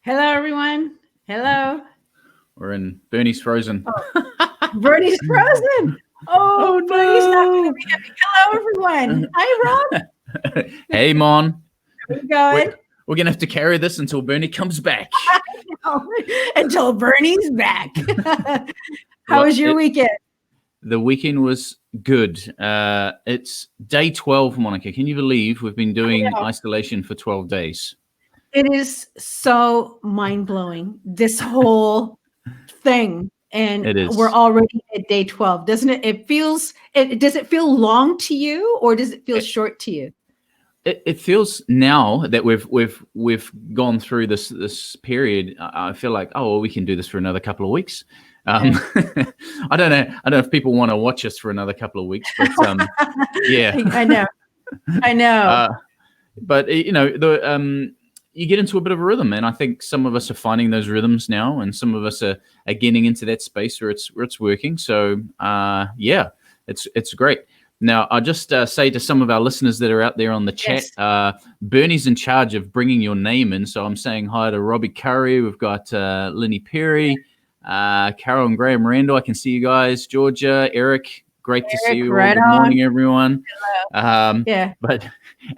Hello, everyone. Hello. We're in Bernie's frozen. Bernie's frozen. Oh, no. Bernie's not going to be happy. Hello, everyone. Hi, Rob. Hey, Mon. How are you going? We're going to have to carry this until Bernie comes back. Until Bernie's back. How was your weekend? The weekend was good. It's day 12, Monica. Can you believe we've been doing isolation for 12 days? It is so mind-blowing, this whole thing. And we're already at day 12, doesn't it? Does it feel long to you, or does it feel short to you? It feels now that we've gone through this period. I feel like, we can do this for another couple of weeks. I don't know if people want to watch us for another couple of weeks, but yeah, I know. But you get into a bit of a rhythm, and I think some of us are finding those rhythms now, and some of us are getting into that space where it's working. So it's great. Now, I'll just say to some of our listeners that are out there on the chat, Bernie's in charge of bringing your name in. So I'm saying hi to Robbie Curry. We've got Linny Perry, Carol and Graham Randall. I can see you guys. Georgia, Eric, great to see you all. Good morning, everyone. But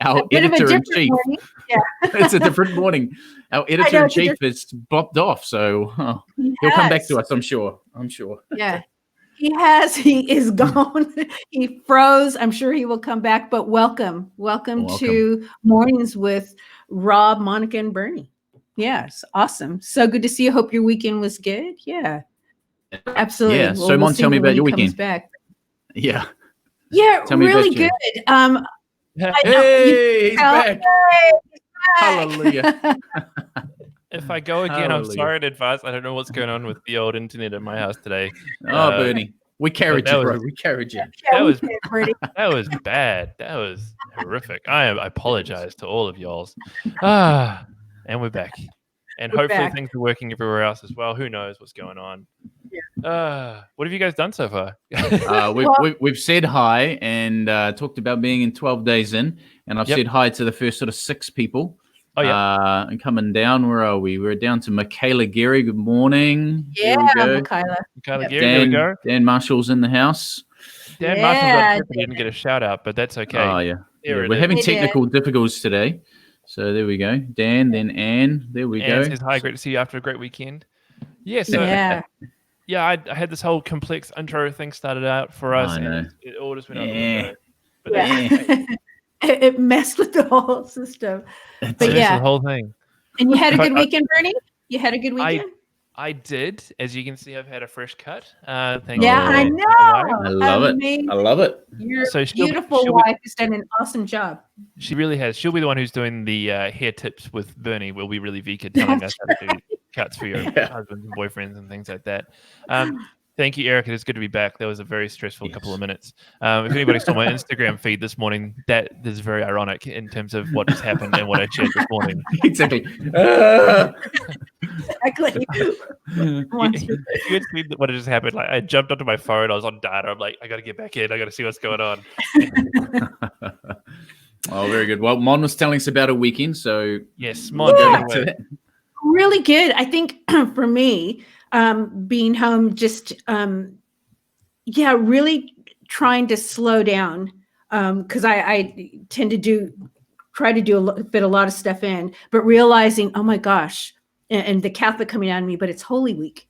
our editor-in-chief, it's a different morning. Our editor-in-chief has bopped off, so he'll come back to us, I'm sure. Yeah. He is gone. He froze. I'm sure he will come back, but welcome to Mornings with Rob, Monica, and Bernie. Yes, awesome. So good to see you. Hope your weekend was good. Yeah, absolutely. Yeah. So, Mon, tell me about your weekend. Yeah, really good. He's back. Hallelujah. If I go again, I'm sorry in advance. I don't know what's going on with the old internet at my house today. Bernie, we carried you, bro. We carried you. That was bad. That was horrific. I apologize to all of y'all's. And we're back. And hopefully things are working everywhere else as well. Who knows what's going on? What have you guys done so far? We've said hi and talked about being in 12 days in. And I've said hi to the first sort of 6 people. And coming down, where are we? We're down to Michaela Gary. Good morning. Yeah, Michaela Gary, there we go. Dan Marshall's in the house. Dan Marshall didn't get a shout out, but that's okay. Oh, yeah. We're having technical difficulties today. So there we go. Dan, then Anne. There we go. Says hi, great to see you after a great weekend. I had this whole complex intro thing started out for us, and it all just went out the window. But it messed with the whole system. But the whole thing. And you had a good weekend, Bernie? You had a good weekend? I did. As you can see, I've had a fresh cut. Thank you. I know. I love it. Your beautiful wife has done an awesome job. She really has. She'll be the one who's doing the hair tips with Bernie. We'll be really Vika telling us how to do cuts for your husbands and boyfriends and things like that. Thank you, Eric. It is good to be back. That was a very stressful couple of minutes. If anybody saw my Instagram feed this morning, that is very ironic in terms of what just happened and what I shared this morning. Exactly. Exactly. If you had seen what had just happened, like I jumped onto my phone, I was on data. I'm like, I got to get back in. I got to see what's going on. Oh, very good. Well, Mon was telling us about a weekend, so yes, Mon, really good. I think for me, being home, just really trying to slow down, because I tend to try to fit a lot of stuff in, but realizing, oh my gosh, and the Catholic coming out of me, but it's Holy Week,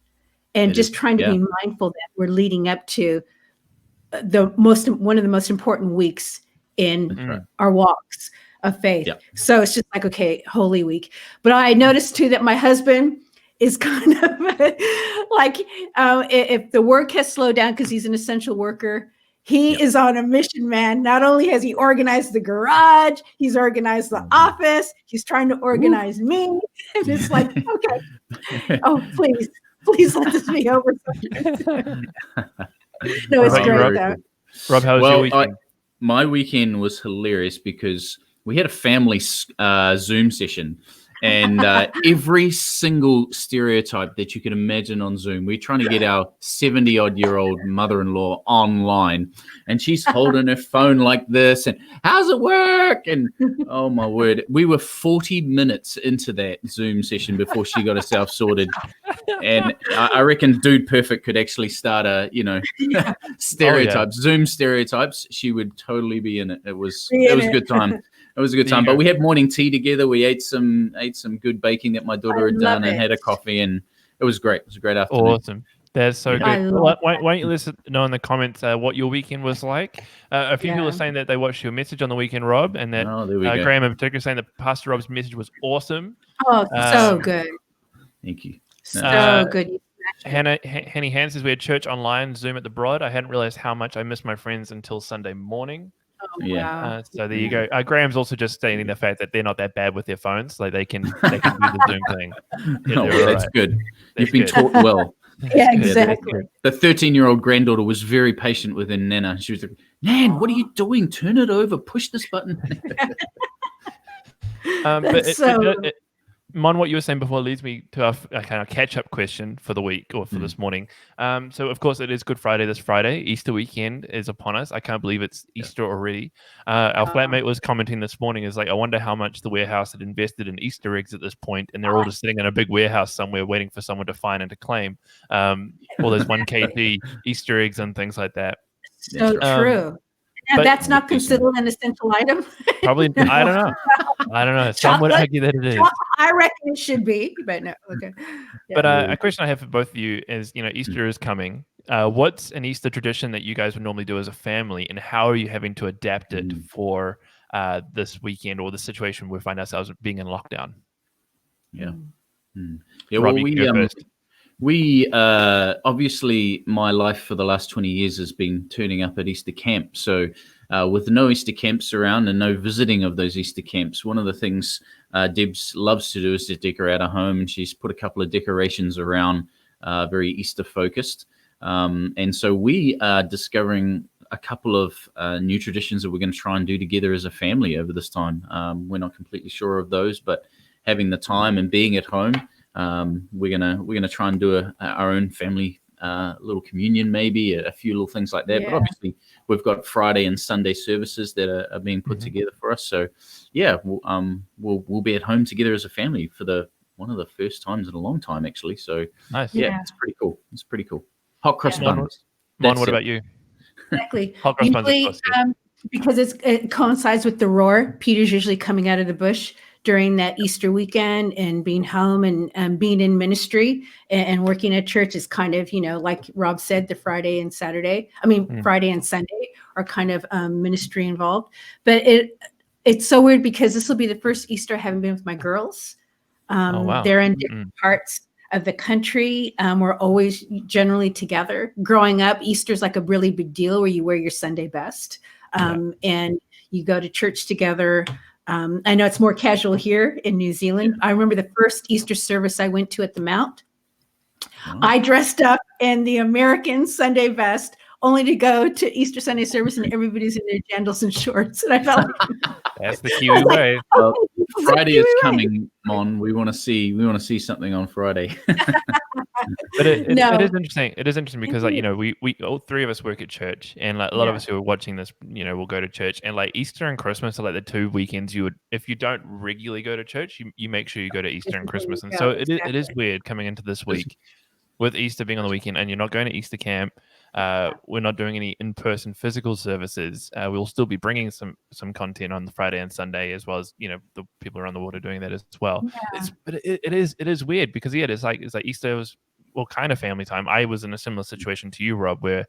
and just trying to be mindful that we're leading up to one of the most important weeks in our walks of faith. So it's just like, okay, Holy Week. But I noticed too that my husband is kind of like, if the work has slowed down because he's an essential worker, he is on a mission, man. Not only has he organized the garage, he's organized the office, he's trying to organize me. And it's like, okay, please let this be over. No, it's great though. Rob, how was your weekend? My weekend was hilarious because we had a family Zoom session. And every single stereotype that you can imagine on Zoom. We're trying to get our 70-odd-year-old mother-in-law online, and she's holding her phone like this, and how's it work? And oh my word, we were 40 minutes into that Zoom session before she got herself sorted. And I reckon Dude Perfect could actually start a, stereotypes, Zoom stereotypes. She would totally be in it. It was a good time. It was a good time. But we had morning tea together. We ate some good baking that my daughter had done and had a coffee, and it was great. It was a great afternoon. Awesome. That's so good. Why don't you let us know in the comments what your weekend was like? A few people are saying that they watched your message on the weekend, Rob, and that Graham in particular saying that Pastor Rob's message was awesome. Oh, so good. Thank you. So good. Henny Hans says we had church online, Zoom at the Broad. I hadn't realized how much I missed my friends until Sunday morning. Oh, wow. So there you go. Graham's also just stating the fact that they're not that bad with their phones. Like they can do the Zoom thing. That's good. You've been taught well. Yeah, exactly. The 13-year-old granddaughter was very patient with her Nana. She was like, Nan, what are you doing? Turn it over. Push this button. Mon, what you were saying before leads me to our kind of catch-up question for the week or for this morning. So, of course, it is Good Friday this Friday. Easter weekend is upon us. I can't believe it's Easter already. Our flatmate was commenting this morning, is like, I wonder how much the warehouse had invested in Easter eggs at this point, and they're all just sitting in a big warehouse somewhere waiting for someone to find and to claim all those 1 kg Easter eggs and things like that. So true. And that's not considered an essential item? Probably, I don't know. Some would argue that it is. I reckon it should be, but no. Okay. Yeah. But a question I have for both of you is, Easter is coming. What's an Easter tradition that you guys would normally do as a family, and how are you having to adapt it for this weekend or the situation we find ourselves being in lockdown? Yeah. Rob, we obviously my life for the last 20 years has been turning up at Easter camp. So with no Easter camps around and no visiting of those Easter camps, one of the things Debs loves to do is to decorate our home, and she's put a couple of decorations around, very Easter focused. And so we are discovering a couple of new traditions that we're going to try and do together as a family over this time. We're not completely sure of those, but having the time and being at home, we're gonna try and do our own family little communion, maybe a few little things like that. But obviously, we've got Friday and Sunday services that are being put together for us. So we'll be at home together as a family for one of the first times in a long time, actually. So nice. It's pretty cool. It's pretty cool. Hot cross buns. Mon, what about you? Exactly. Hot cross buns, of course, because it coincides with the roar. Peter's usually coming out of the bush during that Easter weekend, and being home and being in ministry and working at church is kind of, like Rob said, the Friday and Sunday are kind of ministry involved. But it's so weird because this will be the first Easter I haven't been with my girls. Wow. They're in different parts of the country. We're always generally together. Growing up, Easter's like a really big deal where you wear your Sunday best and you go to church together. I know it's more casual here in New Zealand. I remember the first Easter service I went to at the Mount. I dressed up in the American Sunday best, only to go to Easter Sunday service and everybody's in their jandals and shorts. And I felt like that's the Kiwi way. Well, Friday is coming, Mon. We want to see something on Friday. But it is interesting. It is interesting because we all three of us work at church, and like a lot of us who are watching this, will go to church. And like Easter and Christmas are like the 2 weekends you would, if you don't regularly go to church, you make sure you go to Easter and Christmas. And so it is weird coming into this week with Easter being on the weekend, and you're not going to Easter camp. We're not doing any in-person physical services. We'll still be bringing some content on the Friday and Sunday, as well as the people around the world are doing that as well. But it is weird because it's like Easter was kind of family time. I was in a similar situation to you, Rob, where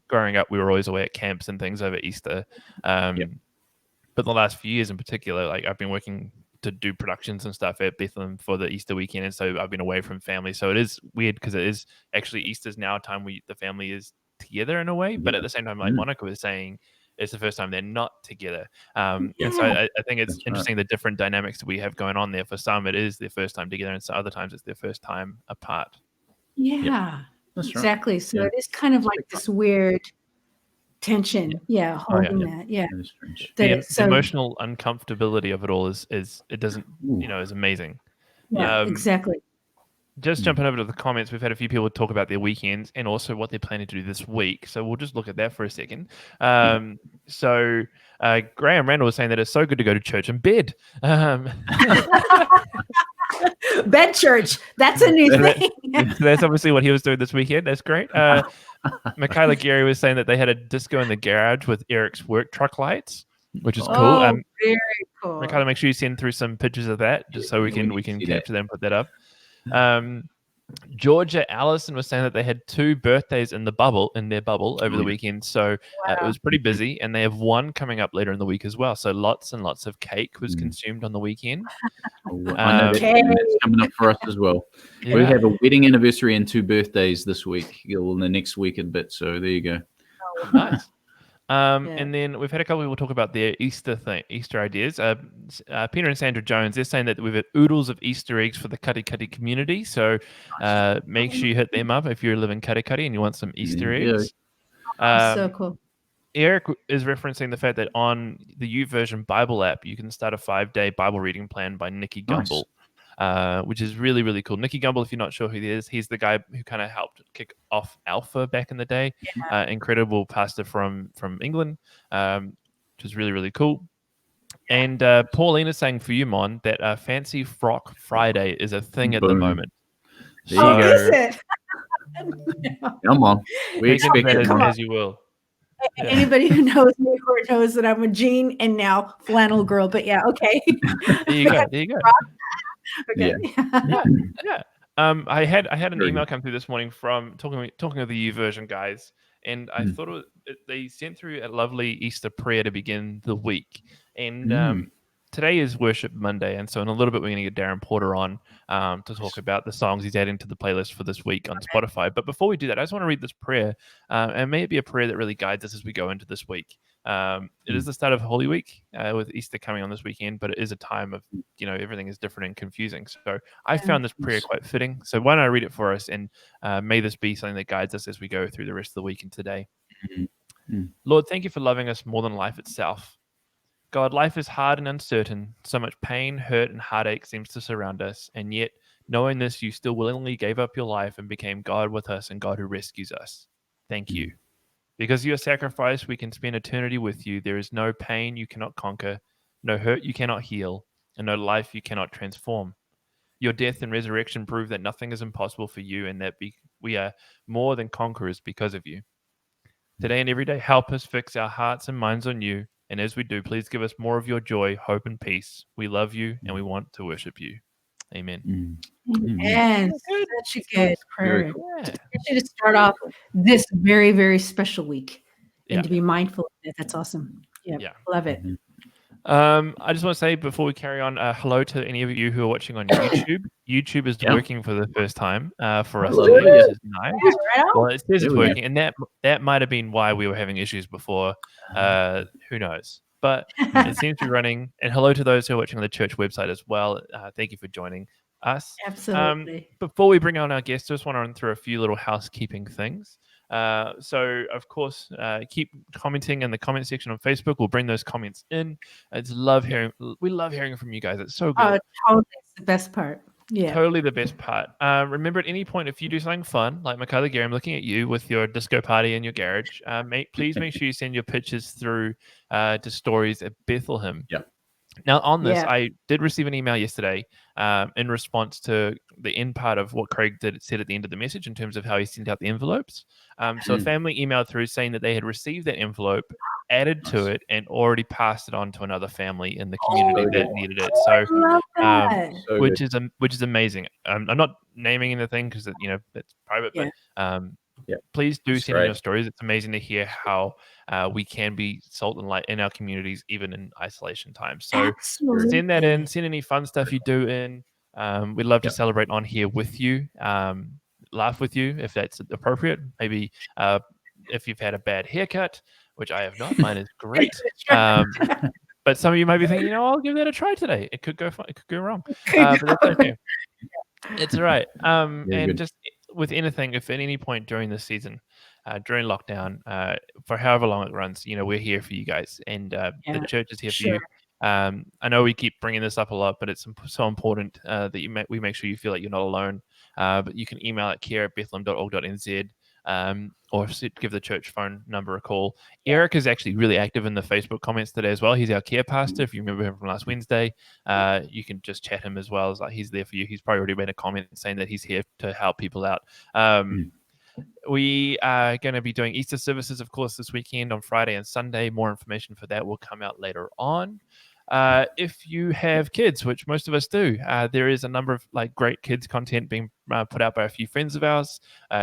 growing up we were always away at camps and things over Easter. But the last few years in particular, like I've been working to do productions and stuff at Bethlehem for the Easter weekend, and so I've been away from family. So it is weird because it is actually Easter's now a time where the family is together in a way, but at the same time, like Monica was saying, it's the first time they're not together. And so I think it's interesting the different dynamics that we have going on there. For some, it is their first time together, and so other times it's their first time apart. That's exactly. Right. So it is kind of like this weird tension. Yeah, holding that. Yeah, That is strange. that The so emotional uncomfortability of it all is it doesn't is amazing. yeah, exactly. Just jumping over to the comments, we've had a few people talk about their weekends and also what they're planning to do this week. So we'll just look at that for a second. So Graham Randall was saying that it's so good to go to church in bed. Bed church. That's a new thing. That's obviously what he was doing this weekend. That's great. Michaela Gary was saying that they had a disco in the garage with Eric's work truck lights, which is cool. Oh, very cool. Michaela, make sure you send through some pictures of that just so we can capture them and put that up. Georgia Allison was saying that they had 2 birthdays in their bubble over the weekend, so it was pretty busy, and they have one coming up later in the week as well. So lots and lots of cake was consumed on the weekend. I know that's coming up for us as well. Yeah. We have a wedding anniversary and 2 birthdays this week, in the next week and a bit. So there you go. Oh, nice. And then we've had a couple of people talk about their Easter ideas. Peter and Sandra Jones, they're saying that we've had oodles of Easter eggs for the Cuddy community. So make sure you hit them up if you live in Cuddy and you want some Easter eggs. So cool. Eric is referencing the fact that on the YouVersion Bible app, you can start a 5-day Bible reading plan by Nicky Gumbel. Which is really, really cool. Nicky Gumbel, if you're not sure who he is, he's the guy who kind of helped kick off Alpha back in the day. Incredible pastor from England, which is really, really cool. And Pauline is saying for you, Mon, that Fancy Frock Friday is a thing at the moment. There you go. Is it? Come on. We expect it as you will. Yeah. Anybody who knows me or knows that I'm a jean and now flannel girl, but yeah, okay. There you go. Okay. Yeah. I had an email come through this morning from talking with the YouVersion guys, and I thought they sent through a lovely Easter prayer to begin the week. And today is Worship Monday, and so in a little bit we're going to get Darren Porter on to talk about the songs he's adding to the playlist for this week on Spotify. But before we do that, I just want to read this prayer, and may it be a prayer that really guides us as we go into this week. It is the start of Holy Week with Easter coming on this weekend, but it is a time of, everything is different and confusing. So I found this prayer quite fitting. So why don't I read it for us, and may this be something that guides us as we go through the rest of the week and today. Lord, thank you for loving us more than life itself. God, life is hard and uncertain. So much pain, hurt, and heartache seems to surround us. And yet, knowing this, you still willingly gave up your life and became God with us and God who rescues us. Thank you. Because of your sacrifice, we can spend eternity with you. There is no pain you cannot conquer, no hurt you cannot heal, and no life you cannot transform. Your death and resurrection prove that nothing is impossible for you and that we are more than conquerors because of you. Today and every day, help us fix our hearts and minds on you. And as we do, please give us more of your joy, hope, and peace. We love you and we want to worship you. Amen. Amen. Such a good prayer. Especially to start off this very, very special week and to be mindful of it. That's awesome. Yeah. Love it. I just want to say before we carry on, hello to any of you who are watching on YouTube. YouTube is working for the first time for us today, which is nice. Well, it says it's working, and that might have been why we were having issues before. Who knows? But it seems to be running. And hello to those who are watching on the church website as well. Thank you for joining us. Absolutely. Before we bring on our guests, I just want to run through a few little housekeeping things. So of course, keep commenting in the comment section on Facebook. We'll bring those comments in. We love hearing from you guys. It's so good. Totally, it's the best part. Yeah, totally the best part. Remember, at any point, if you do something fun, like Michaela Gary, I'm looking at you with your disco party in your garage. Please make sure you send your pictures through to Stories at Bethlehem. Yeah. Now, on this, I did receive an email yesterday in response to the end part of what Craig said at the end of the message in terms of how he sent out the envelopes. So a family emailed through saying that they had received that envelope, added to it, and already passed it on to another family in the community that needed it. So, which is amazing. I'm not naming anything because that's private, but please do send in your stories. It's amazing to hear how we can be salt and light in our communities, even in isolation times. So send that in. Send any fun stuff you do in. We'd love to celebrate on here with you. Laugh with you if that's appropriate. Maybe if you've had a bad haircut, which I have not. Mine is great. But some of you might be thinking, I'll give that a try today. It could go fine. It could go wrong. But that's okay. It's all right. And just with anything, if at any point during this season during lockdown, for however long it runs. We're here for you guys, and the church is here for you. I know we keep bringing this up a lot, but it's so important that we make sure you feel like you're not alone. But you can email at care@bethlehem.org.nz. Or give the church phone number a call. Eric is actually really active in the Facebook comments today as well. He's our care pastor. If you remember him from last Wednesday, you can just chat him as well. As he's there for you. He's probably already made a comment saying that he's here to help people out. We are going to be doing Easter services, of course, this weekend on Friday and Sunday. More information for that will come out later on. If you have kids, which most of us do, there is a number of great kids content being put out by a few friends of ours.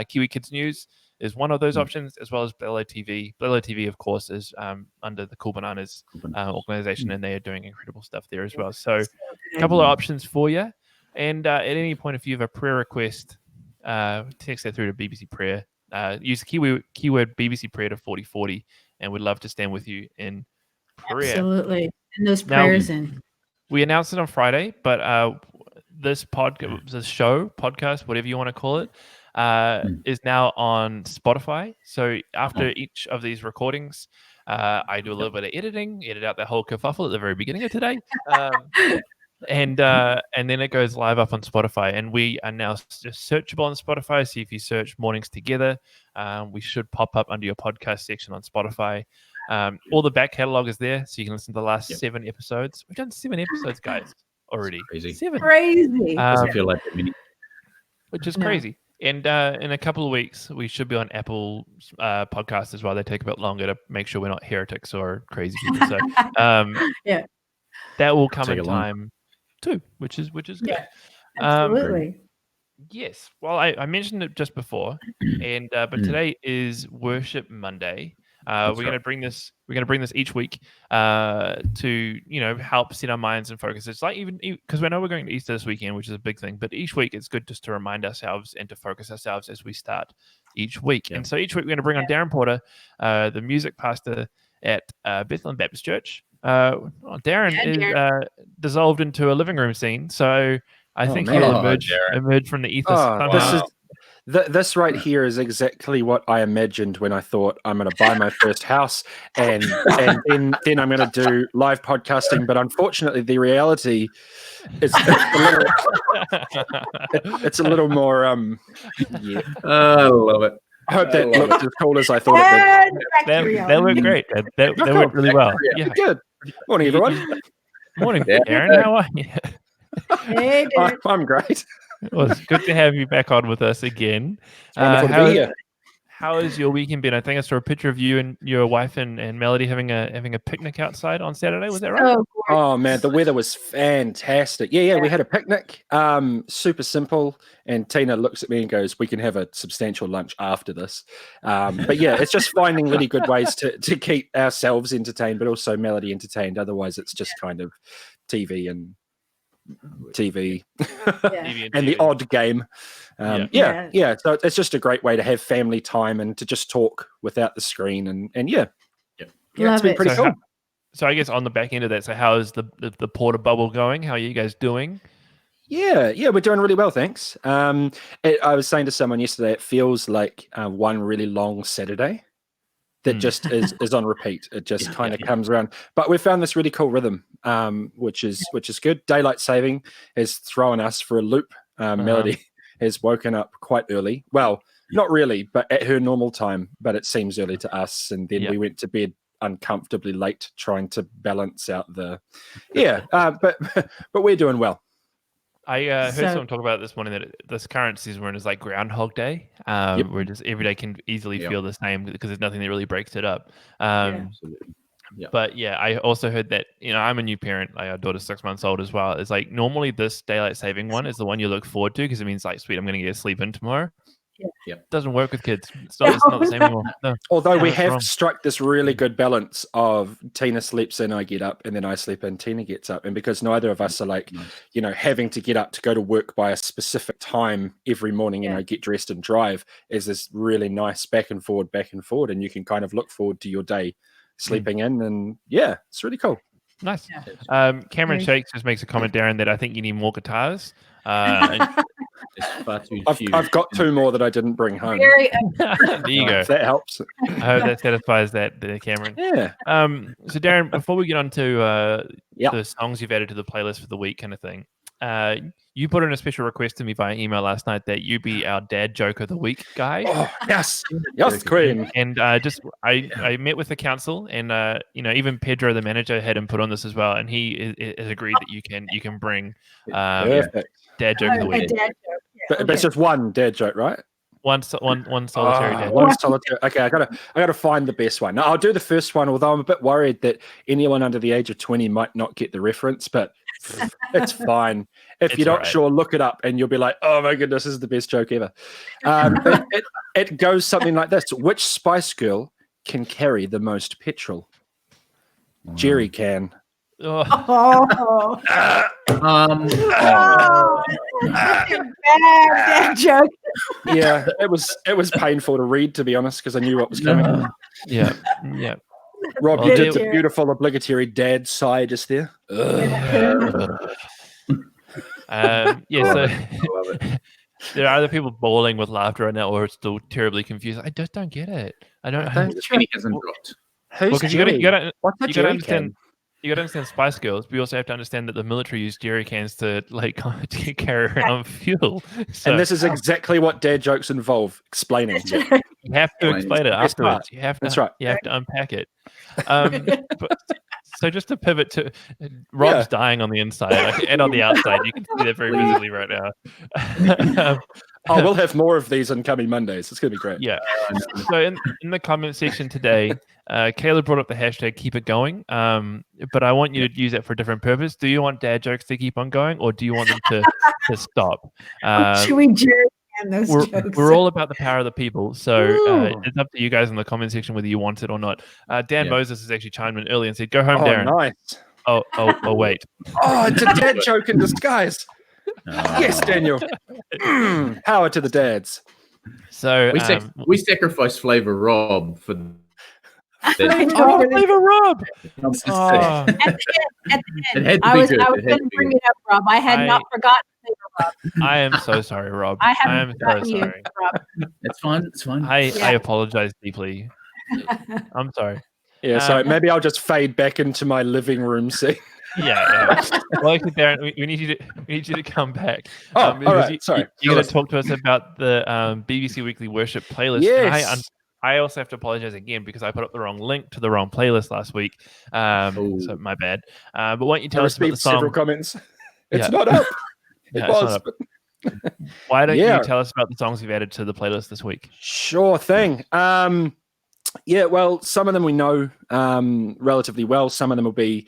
Kiwi Kids News is one of those options, as well as Bello TV. Bello TV, of course, is under the Cool Bananas organization, and they are doing incredible stuff there as well. So a couple of options for you. And at any point, if you have a prayer request, text that through to BBC Prayer. Use the keyword BBC Prayer to 4040, and we'd love to stand with you in prayer. Absolutely. And those prayers We announced it on Friday, but this podcast, whatever you want to call it, is now on Spotify. So after each of these recordings, I do a little bit of editing, edit out that whole kerfuffle at the very beginning of today. And then it goes live up on Spotify, and we are now just searchable on Spotify. So if you search Mornings Together, we should pop up under your podcast section on Spotify. All the back catalog is there, so you can listen to the last 7 episodes. We've done 7 episodes, guys, already. Crazy. 7. Crazy. Doesn't feel like that many. Which is crazy. And in a couple of weeks, we should be on Apple Podcasts as well. They take a bit longer to make sure we're not heretics or crazy people. So that will come in time too, which is good. Yeah, absolutely. Yes. Well, I mentioned it just before, and but today is Worship Monday. We're going to bring this. We're going to bring this each week to help set our minds and focus. It's like even because we know we're going to Easter this weekend, which is a big thing. But each week it's good just to remind ourselves and to focus ourselves as we start each week. And so each week we're going to bring on Darren Porter, the music pastor at Bethlehem Baptist Church. Darren is dissolved into a living room scene, so I think he'll emerge from the ether. This right here is exactly what I imagined when I thought I'm going to buy my first house and then I'm going to do live podcasting. But unfortunately, the reality is it's a little more. I love it. I hope that looked as cool as I thought it did. That worked great. That worked really well. Yeah, good. Morning, everyone. Morning, Darren. How are you? Hey, I'm great. Well, it's good to have you back on with us again. It's wonderful to be here. How has your weekend been? I think I saw a picture of you and your wife and Melody having a picnic outside on Saturday. Was that right? Oh man, the weather was fantastic. Yeah, we had a picnic. Super simple. And Tina looks at me and goes, "We can have a substantial lunch after this." But yeah, it's just finding really good ways to keep ourselves entertained, but also Melody entertained. Otherwise, it's just kind of TV and the odd game. So it's just a great way to have family time and to just talk without the screen and it's been pretty cool. So I guess on the back end of that, so how is the Porter bubble going? How are you guys doing? Yeah, we're doing really well, thanks. I was saying to someone yesterday, it feels like one really long Saturday that just is on repeat. It just kind of comes around. But we found this really cool rhythm, which is good. Daylight saving has thrown us for a loop. Melody has woken up quite early. Well, not really, but at her normal time. But it seems early to us. And then we went to bed uncomfortably late, trying to balance out the. But we're doing well. I heard someone talk about this morning that this current season we're in is like Groundhog Day, where just every day can easily feel the same because there's nothing that really breaks it up. But I also heard that I'm a new parent. Like our daughter's 6 months old as well. It's like normally this daylight saving one is the one you look forward to because it means like, sweet, I'm going to get sleep in tomorrow. It doesn't work with kids. It's not the same anymore. No. Although we have struck this really good balance of Tina sleeps in, I get up, and then I sleep in, Tina gets up. And because neither of us are like, having to get up to go to work by a specific time every morning, get dressed and drive, is this really nice back and forward. And you can kind of look forward to your day sleeping in. And it's really cool. Nice. Cameron Shakes just makes a comment, Darren, that I think you need more guitars. I've got 2 more that I didn't bring home. Very There you go. If that helps. I hope that satisfies that there, Cameron. Yeah. So Darren, before we get on to Yep. the songs you've added to the playlist for the week kind of thing, you put in a special request to me via email last night that you be our dad joke of the week guy. Oh, yes. Yes, Queen. And I met with the council, and even Pedro, the manager, had him put on this as well, and he has agreed that you can bring Perfect. dad joke of the a week. dad joke. Yeah, But it's just one dad joke, right? One solitary dad. One solitary. Okay, I gotta find the best one. Now, I'll do the first one, although I'm a bit worried that anyone under the age of 20 might not get the reference, but it's fine. If you're not sure, look it up and you'll be like, oh my goodness, this is the best joke ever. It goes something like this. Which Spice Girl can carry the most petrol? Jerry can. Oh. Such a bad dad joke. Yeah, it was painful to read, to be honest, because I knew what was coming. Yeah. Rob, Well, you did dear- the beautiful obligatory dad sigh just there. So there are other people bawling with laughter right now, or still terribly confused. I just don't get it. I don't. The penny hasn't dropped. Who's Because Jerry? you gotta What's a jerry understand. can? You got to understand Spice Girls, but you also have to understand that the military used jerry cans to to carry around fuel. So And this is exactly what dad jokes involve, explaining. you have to explain it Best part. afterwards. You have to. That's right. You have to unpack it. So just to pivot to Rob's dying on the inside and on the outside. You can see that very visibly right now. We'll have more of these on coming Mondays. It's going to be great. Yeah. So in the comment section today, Caleb brought up the hashtag keep it going. But I want you to use that for a different purpose. Do you want dad jokes to keep on going, or do you want them to stop? Should we jerry can those jokes? We're all about the power of the people. So it's up to you guys in the comment section whether you want it or not. Dan Moses has actually chimed in early and said, go home, Darren. Nice. Oh, wait. Oh, it's a dad joke in disguise. Yes, Daniel. Power to the dads. So We sacrificed Flavor Rob for Flavor Rob. At the end, It had to I be was good. going It had to to be bring good. it up, Rob. I had not forgotten Rob. I am so sorry, Rob. I I haven't am so forgotten you, sorry. Rob. It's fine. It's fine. I apologize deeply. I'm sorry. Yeah, so maybe I'll just fade back into my living room scene. Yeah. Well, actually, Darren, we need you to come back. All right. Sorry. You're going to talk to us about the BBC Weekly Worship playlist. Yes. And I also have to apologize again because I put up the wrong link to the wrong playlist last week. So my bad. But why don't you tell us about the song? Several comments. It's not up. Yeah, It it's was. not up. Why don't you tell us about the songs you've added to the playlist this week? Sure thing. Well, some of them we know relatively well. Some of them will be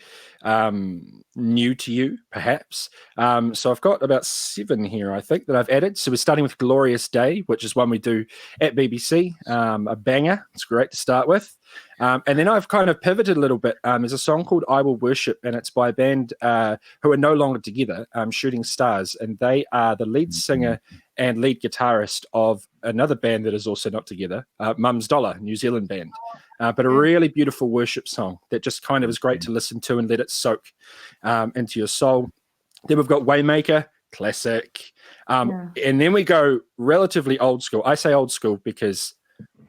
new to you, perhaps. So I've got about 7 here, I think, that I've added. So we're starting with Glorious Day, which is one we do at BBC, a banger. It's great to start with. And then I've kind of pivoted a little bit. There's a song called I Will Worship, and it's by a band who are no longer together, Shooting Stars, and they are the lead singer and lead guitarist of another band that is also not together, Mum's Dollar, New Zealand band. But a really beautiful worship song that just kind of is great to listen to and let it soak into your soul. Then we've got Waymaker, classic. And then we go relatively old school. I say old school because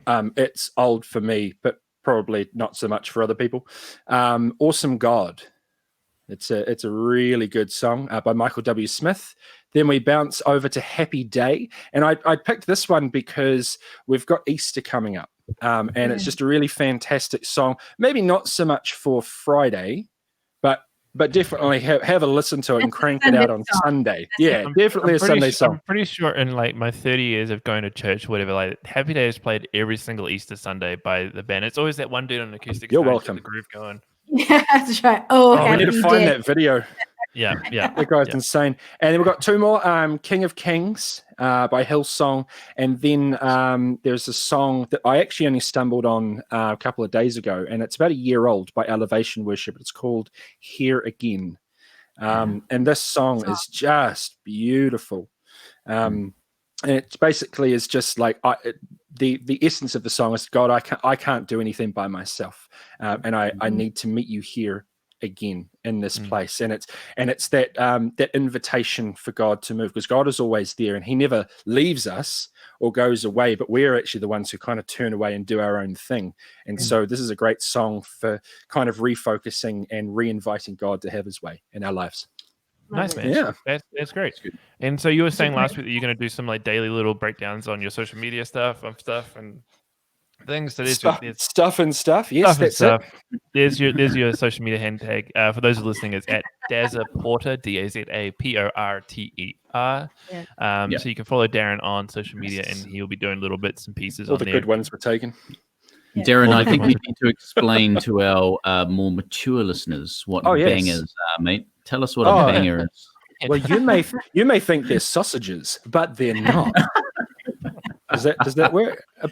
it's old for me, but probably not so much for other people. Awesome God. It's a really good song by Michael W. Smith. Then we bounce over to Happy Day. And I picked this one because we've got Easter coming up. And it's just a really fantastic song. Maybe not so much for Friday, but definitely have a listen to it and crank it out on Sunday. Yeah, definitely a Sunday song. I'm pretty sure in like my 30 years of going to church, whatever, like Happy Day is played every single Easter Sunday by the band. It's always that one dude on an acoustic You're stage with welcome. the groove going. Yeah, that's right. Oh, we need to find that video. Yeah. That guy's insane. And then we've got 2 more, King of Kings by Hillsong. And then there's a song that I actually only stumbled on a couple of days ago, and it's about a year old by Elevation Worship. It's called Here Again. And this song is just beautiful. And it basically is just like the essence of the song is, God, I can't do anything by myself. And I need to meet you here again in this place, and it's that that invitation for God to move, because God is always there and he never leaves us or goes away, but we're actually the ones who kind of turn away and do our own thing. And so this is a great song for kind of refocusing and re-inviting God to have his way in our lives. Nice, man. Yeah, that's great. And so you were saying last week that you're going to do some like daily little breakdowns on your social media stuff and things. So there's stuff. Yes, stuff and that's stuff. it. There's your social media hand tag. For those who are listening, it's at Dazza Porter, DAZAPORTER. So you can follow Darren on social media, and he'll be doing little bits and pieces All on the there. good ones were taken. Darren, I think we need to explain to our more mature listeners what bangers are, mate. Tell us what a banger is. Well, you may think they're sausages, but they're not. Does that work? A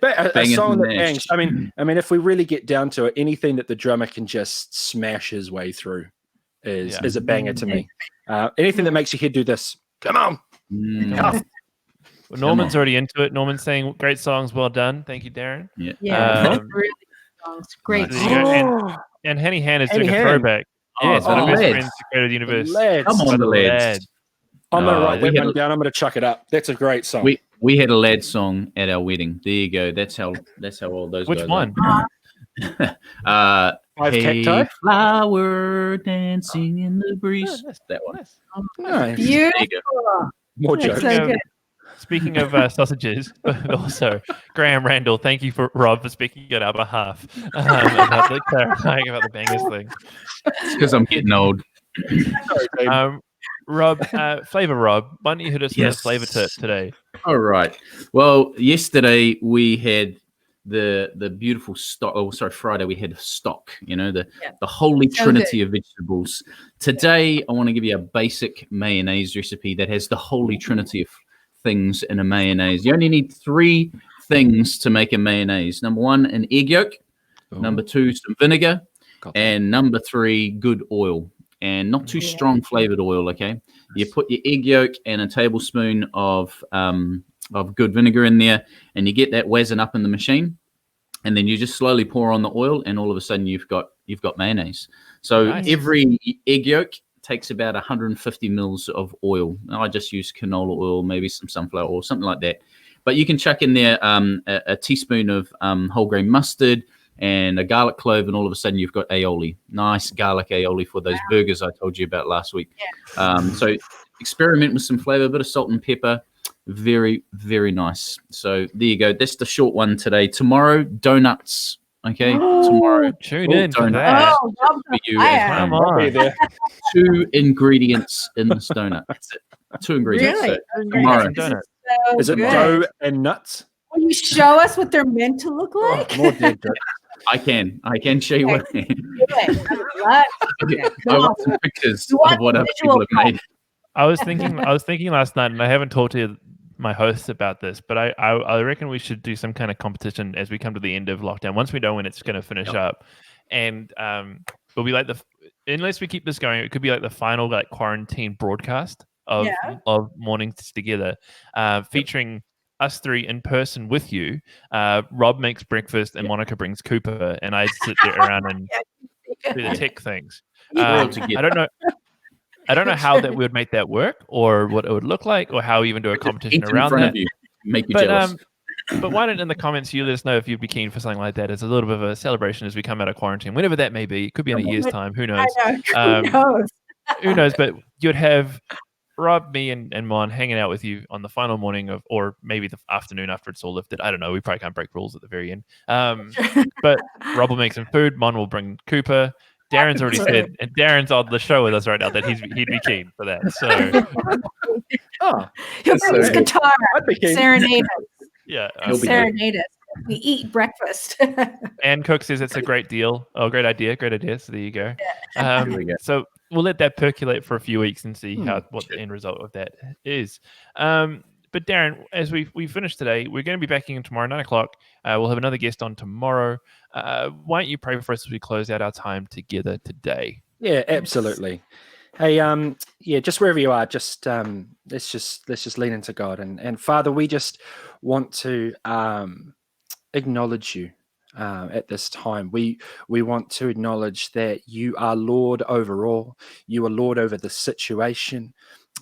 song that bangs. I mean, if we really get down to it, anything that the drummer can just smash his way through is a banger to me. Anything that makes your head do this. Come on. Well, Norman's already into it. Norman's saying, "Great songs, well done." Thank you, Darren. Yeah, really good songs. Great. Nice. And Henny Han is doing a throwback. Yes, one of his friends to Creative Universe. Come on, the lads. I'm going to write that one down. I'm going to chuck it up. That's a great song. We had a lad song at our wedding. There you go. That's how all those Which guys one? Five Cacti? Flower dancing in the breeze. That one. Nice. Beautiful. More jokes. So good. Speaking of sausages, but also Graham Randall, thank you Rob for speaking on our behalf about clarifying about the bangers thing. It's because I'm getting old. Rob, Flavor Rob, why don't you hit us with a flavor tip today? All right. Well, yesterday we had the beautiful stock. Oh, sorry, Friday we had stock. The holy trinity of vegetables. Today I want to give you a basic mayonnaise recipe that has the holy trinity of things in a mayonnaise. You only need 3 things to make a mayonnaise. Number 1, an egg yolk. Number 2, some vinegar. And number 3, good oil. And not too strong flavored oil, okay? You put your egg yolk and a tablespoon of good vinegar in there, and you get that whizzing up in the machine, and then you just slowly pour on the oil, and all of a sudden you've got mayonnaise. So every egg yolk takes about 150 mils of oil. I just use canola oil, maybe some sunflower oil, something like that. But you can chuck in there a teaspoon of whole grain mustard and a garlic clove, and all of a sudden you've got aioli. Nice garlic aioli for those burgers I told you about last week. So experiment with some flavor, a bit of salt and pepper. Very, very nice. So there you go. That's the short one today. Tomorrow, donuts. Okay, tomorrow. Tune in for that. For you. Come on. 2 ingredients in this donut. That's it. 2 ingredients. Really? So tomorrow. Is it dough and nuts? Will you show us what they're meant to look like? More dead jokes. I can show you what. I want some pictures of what other people have made. I was thinking last night, and I haven't talked to my hosts about this, but I reckon we should do some kind of competition as we come to the end of lockdown. Once we know when it's going to finish up, and it'll be like unless we keep this going, it could be like the final like quarantine broadcast of mornings together, featuring us 3 in person with you. Rob makes breakfast and Monica brings Cooper, and I sit there around and do the tech things. I don't know how that we would make that work, or what it would look like, or how we even do a competition around that. Make you jealous. But why don't in the comments you let us know if you'd be keen for something like that as a little bit of a celebration as we come out of quarantine, whenever that may be. It could be in a year's time. Who knows? Who knows? But you'd have Rob, me, and Mon hanging out with you on the final morning or maybe the afternoon after it's all lifted. I don't know. We probably can't break rules at the very end. But Rob will make some food. Mon will bring Cooper. Darren's already said, and Darren's on the show with us right now, that he'd be keen for that. So, he'll bring his guitar, serenade us. Yeah, serenade us. We eat breakfast. And Cook says it's a great deal. Oh, great idea. So there you go. So we'll let that percolate for a few weeks and see what the end result of that is. But Darren, as we finish today, we're going to be back in tomorrow, 9:00. We'll have another guest on tomorrow. Why don't you pray for us as we close out our time together today? Yeah, absolutely. Hey, just wherever you are, just let's just lean into God, and Father, we just want to acknowledge you at this time. We want to acknowledge that you are Lord over all. You are Lord over the situation,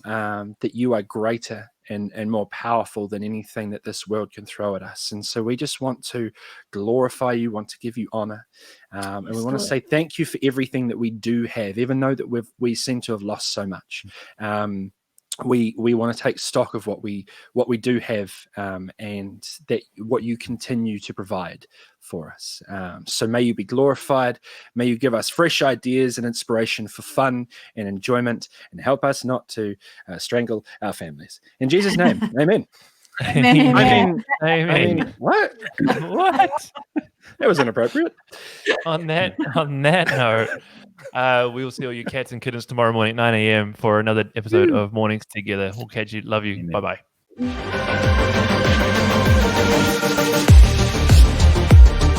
that you are greater and more powerful than anything that this world can throw at us. And so we just want to glorify you, want to give you honor. And we want to say thank you for everything that we do have, even though that we seem to have lost so much. We want to take stock of what we do have, and that what you continue to provide for us. So may you be glorified. May you give us fresh ideas and inspiration for fun and enjoyment, and help us not to strangle our families. In Jesus' name, amen. Amen. I mean, what? What? That was inappropriate. On that note, we will see all you cats and kittens tomorrow morning at 9 a.m. for another episode of Mornings Together. We'll catch you. Love you. Amen. Bye-bye.